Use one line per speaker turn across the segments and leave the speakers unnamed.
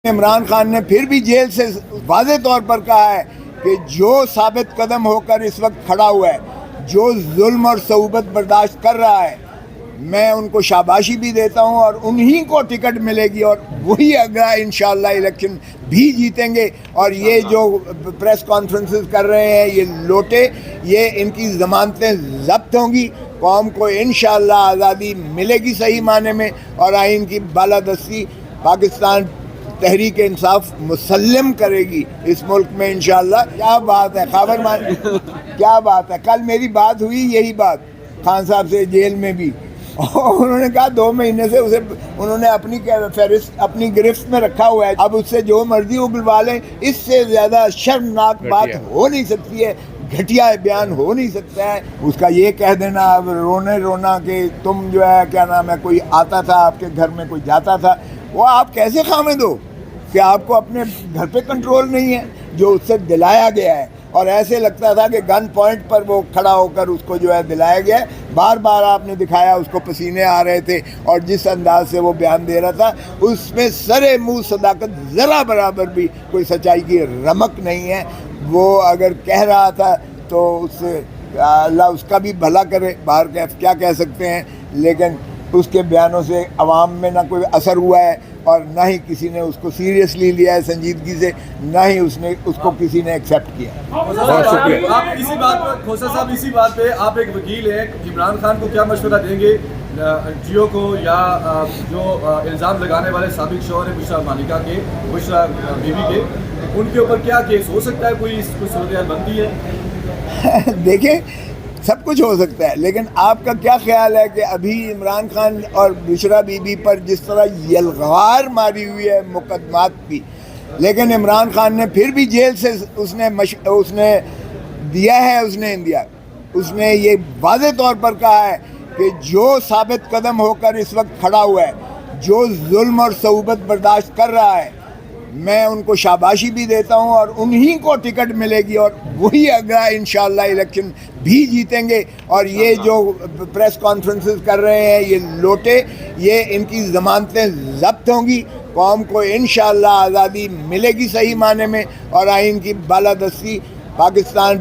عمران خان نے پھر بھی جیل سے واضح طور پر کہا ہے کہ جو ثابت قدم ہو کر اس وقت کھڑا ہوا ہے، جو ظلم اور صعوبت برداشت کر رہا ہے، میں ان کو شاباشی بھی دیتا ہوں اور انہی کو ٹکٹ ملے گی اور وہی اگلا انشاءاللہ الیکشن بھی جیتیں گے۔ اور یہ جو پریس کانفرنسز کر رہے ہیں یہ لوٹے، یہ ان کی ضمانتیں ضبط ہوں گی، قوم کو انشاءاللہ آزادی ملے گی صحیح معنی میں، اور آئین کی بالادستی پاکستان تحریک انصاف مسلم کرے گی اس ملک میں انشاءاللہ۔ کیا بات ہے خاور مان، کیا بات ہے۔ کل میری بات ہوئی یہی بات خان صاحب سے جیل میں بھی، انہوں نے کہا 2 مہینے سے اسے انہوں نے اپنی فہرست اپنی گرفت میں رکھا ہوا ہے، اب اس سے جو مرضی اگلوا لیں، اس سے زیادہ شرمناک بات ہو نہیں سکتی ہے، گھٹیا بیان ہو نہیں سکتا ہے۔ اس کا یہ کہہ دینا اب رونا کہ تم جو ہے کیا نام ہے، کوئی آتا تھا آپ کے گھر میں، کوئی جاتا تھا، وہ آپ کیسے خامد ہو کہ آپ کو اپنے گھر پہ کنٹرول نہیں ہے جو اس سے دلایا گیا ہے؟ اور ایسے لگتا تھا کہ گن پوائنٹ پر وہ کھڑا ہو کر اس کو جو ہے دلایا گیا ہے، بار بار آپ نے دکھایا، اس کو پسینے آ رہے تھے، اور جس انداز سے وہ بیان دے رہا تھا اس میں سرے منہ صداقت ذرا برابر بھی کوئی سچائی کی رمق نہیں ہے۔ وہ اگر کہہ رہا تھا تو اس سے اللہ اس کا بھی بھلا کرے، باہر کیا کہہ سکتے ہیں، لیکن اس کے بیانوں سے عوام میں نہ کوئی اثر ہوا ہے اور نہ ہی کسی نے اس کو سیریسلی لیا ہے سنجیدگی سے، نہ ہی اس کو کسی نے ایکسیپٹ کیا۔
بہت شکریہ۔ آپ اسی بات پر کھوسا صاحب، اسی بات پہ آپ ایک وکیل ہیں، عمران خان کو کیا مشورہ دیں گے جیو کو، یا جو الزام لگانے والے سابق شوہر ہیں بشرا مالکہ کے، بشرا بیوی کے، ان کے اوپر کیا کیس ہو سکتا ہے؟ کوئی صورتحال بنتی ہے؟
دیکھیں سب کچھ ہو سکتا ہے، لیکن آپ کا کیا خیال ہے کہ ابھی عمران خان اور بشرا بی بی پر جس طرح یلغار ماری ہوئی ہے مقدمات کی، لیکن عمران خان نے پھر بھی جیل سے اس نے دیا ہے، اس نے یہ واضح طور پر کہا ہے کہ جو ثابت قدم ہو کر اس وقت کھڑا ہوا ہے، جو ظلم اور صعوبت برداشت کر رہا ہے، میں ان کو شاباشی بھی دیتا ہوں اور انہی کو ٹکٹ ملے گی اور وہی اگلا انشاءاللہ الیکشن بھی جیتیں گے۔ اور یہ جو پریس کانفرنسز کر رہے ہیں یہ لوٹے، یہ ان کی ضمانتیں ضبط ہوں گی، قوم کو انشاءاللہ آزادی ملے گی صحیح معنی میں، اور آئین کی بالادستی پاکستان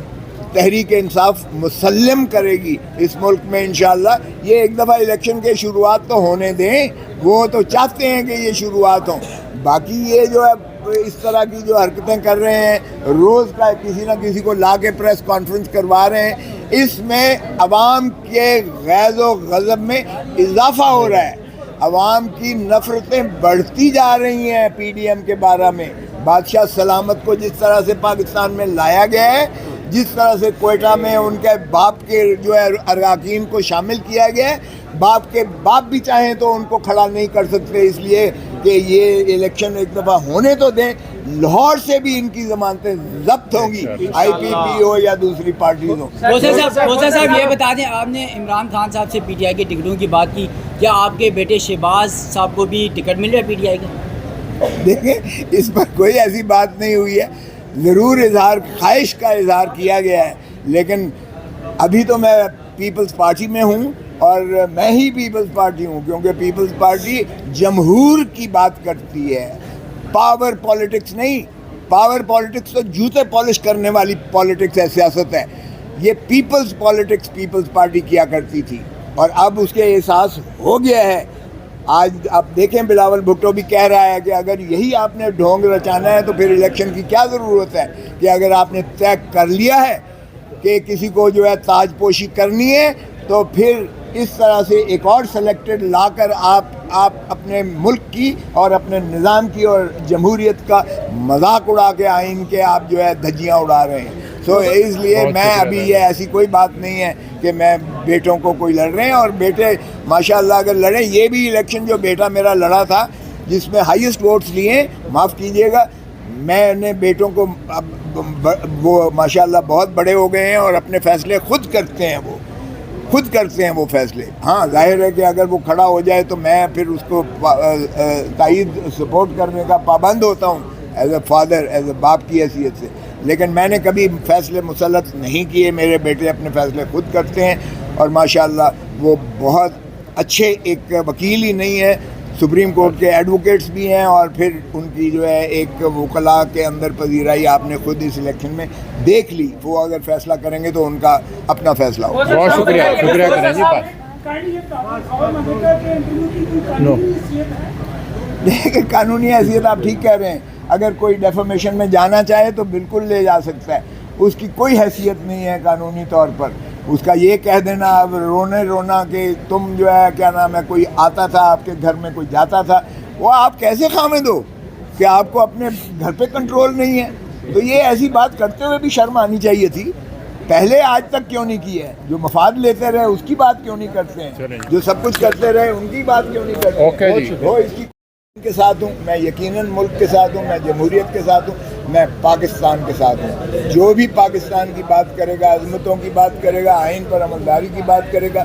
تحریک انصاف مسلم کرے گی اس ملک میں انشاءاللہ۔ یہ ایک دفعہ الیکشن کے شروعات تو ہونے دیں، وہ تو چاہتے ہیں کہ یہ شروعات ہوں، باقی یہ جو ہے اس طرح کی جو حرکتیں کر رہے ہیں، روز کا کسی نہ کسی کو لا کے پریس کانفرنس کروا رہے ہیں، اس میں عوام کے غیظ و غضب میں اضافہ ہو رہا ہے، عوام کی نفرتیں بڑھتی جا رہی ہیں پی ڈی ایم کے بارے میں۔ بادشاہ سلامت کو جس طرح سے پاکستان میں لایا گیا ہے، جس طرح سے کوئٹہ میں ان کے باپ کے جو ہے اراکین کو شامل کیا گیا ہے، باپ کے باپ بھی چاہیں تو ان کو کھڑا نہیں کر سکتے، اس لیے کہ یہ الیکشن ایک دفعہ ہونے تو دیں۔ لاہور سے بھی ان کی ضمانتیں ضبط ہوں گی، آئی پی پی ہو یا دوسری پارٹیز ہوں۔
موسیٰ صاحب یہ بتا دیں، آپ نے عمران خان صاحب سے پی ٹی آئی کی ٹکٹوں کی بات کی، کیا آپ کے بیٹے شہباز صاحب کو بھی ٹکٹ مل رہا ہے پی ٹی آئی کا؟
دیکھیں اس پر کوئی ایسی بات نہیں ہوئی ہے، ضرور خواہش کا اظہار کیا گیا ہے، لیکن ابھی تو میں پیپلز پارٹی میں ہوں، اور میں ہی پیپلز پارٹی ہوں، کیونکہ پیپلز پارٹی جمہور کی بات کرتی ہے، پاور پالیٹکس نہیں۔ پاور پالیٹکس تو جوتے پالش کرنے والی پالیٹکس ہے، سیاست ہے۔ یہ پیپلز پالیٹکس پیپلز پارٹی کیا کرتی تھی، اور اب اس کے احساس ہو گیا ہے۔ آج آپ دیکھیں بلاول بھٹو بھی کہہ رہا ہے کہ اگر یہی آپ نے ڈھونگ رچانا ہے تو پھر الیکشن کی کیا ضرورت ہے، کہ اگر آپ نے طے کر لیا ہے کہ کسی کو جو ہے تاج پوشی کرنی ہے تو پھر اس طرح سے ایک اور سلیکٹڈ لا کر آپ اپنے ملک کی اور اپنے نظام کی اور جمہوریت کا مذاق اڑا کے آئین کے آپ جو ہے دھجیاں اڑا رہے ہیں۔ اس لیے میں ابھی یہ ایسی کوئی بات نہیں ہے کہ میں بیٹوں کو کوئی لڑ رہے ہیں، اور بیٹے ماشاءاللہ اگر لڑیں، یہ بھی الیکشن جو بیٹا میرا لڑا تھا جس میں ہائیسٹ ووٹس لیے، معاف کیجئے گا، میں نے بیٹوں کو وہ ماشاءاللہ بہت بڑے ہو گئے ہیں اور اپنے فیصلے خود کرتے ہیں وہ فیصلے۔ ہاں ظاہر ہے کہ اگر وہ کھڑا ہو جائے تو میں پھر اس کو تائید سپورٹ کرنے کا پابند ہوتا ہوں، as a father, as a باپ کی حیثیت سے، لیکن میں نے کبھی فیصلے مسلط نہیں کیے۔ میرے بیٹے اپنے فیصلے خود کرتے ہیں، اور ماشاءاللہ وہ بہت اچھے ایک وکیل ہی نہیں ہے، سپریم کورٹ کے ایڈوکیٹس بھی ہیں اور پھر ان کی جو ہے ایک وکلاء کے اندر پذیرائی آپ نے خود اس الیکشن میں دیکھ لی. وہ اگر فیصلہ کریں گے تو ان کا اپنا فیصلہ ہوگا.
بہت شکریہ کریں جی بات.
دیکھیں قانونی حیثیت آپ ٹھیک کہہ رہے ہیں, اگر کوئی ڈیفامیشن میں جانا چاہے تو بالکل لے جا سکتا ہے, اس کی کوئی حیثیت نہیں ہے قانونی طور پر. اس کا یہ کہہ دینا اب رونا کہ تم جو ہے کیا نام ہے کوئی آتا تھا آپ کے گھر میں کوئی جاتا تھا, وہ آپ کیسے خامد ہو کہ آپ کو اپنے گھر پہ کنٹرول نہیں ہے. تو یہ ایسی بات کرتے ہوئے بھی شرم آنی چاہیے تھی. پہلے آج تک کیوں نہیں کی ہے؟ جو مفاد لیتے رہے اس کی بات کیوں نہیں کرتے ہیں, جو سب کچھ کرتے رہے ان کی بات کیوں نہیں کرتے ہیں؟ وہ اس کی کے ساتھ ہوں میں, یقیناً ملک کے ساتھ ہوں میں, جمہوریت کے ساتھ ہوں میں, پاکستان کے ساتھ ہوں. جو بھی پاکستان کی بات کرے گا, عظمتوں کی بات کرے گا, آئین پر عملداری کی بات کرے گا,